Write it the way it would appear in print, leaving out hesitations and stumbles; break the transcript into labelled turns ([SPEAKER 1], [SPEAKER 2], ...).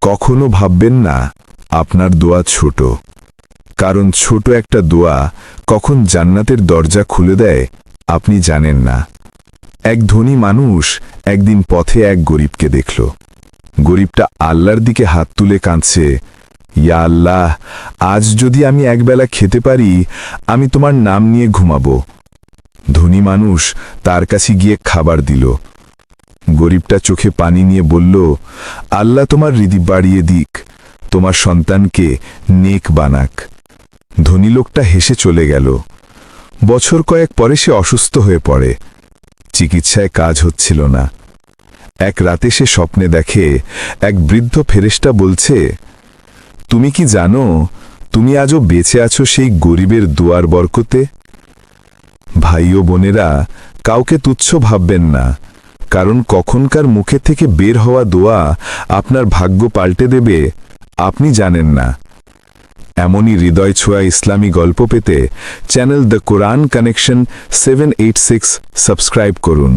[SPEAKER 1] কখনো ভাববেন না আপনার দোয়া ছোট, কারণ ছোট একটা দোয়া কখন জান্নাতের দরজা খুলে দেয় আপনি জানেন না। এক ধনী মানুষ একদিন পথে এক গরিবকে দেখল। গরিবটা আল্লাহর দিকে হাত তুলে কাঁদছে, ইয়া আল্লাহ, আজ যদি আমি একবেলা খেতে পারি আমি তোমার নাম নিয়ে ঘুমাবো। ধনী মানুষ তার কাছে গিয়ে খাবার দিল। গরিবটা চোখে পানি নিয়ে বলল, আল্লাহ তোমার রিজিক বাড়িয়ে দিক, তোমার সন্তানকে নেক বানাক। ধনী লোকটা হেসে চলে গেল। বছর কয়েক পরে সে অসুস্থ হয়ে পড়ে। চিকিৎসায় কাজ হচ্ছিল না। এক রাতে সে স্বপ্নে দেখে এক বৃদ্ধ ফেরেশতা বলছে, তুমি কি জানো তুমি আজও বেঁচে আছো সেই গরিবের দোয়ার বরকতে? ভাই ও বোনেরা, কাউকে তুচ্ছ ভাববেন না, কারণ কখনকার মুখে থেকে বের হওয়া দোয়া আপনার ভাগ্য পাল্টে দেবে আপনি জানেন না। এমনই হৃদয় ছোঁয়া ইসলামী গল্প পেতে channel the Quran connection 786 subscribe করুন।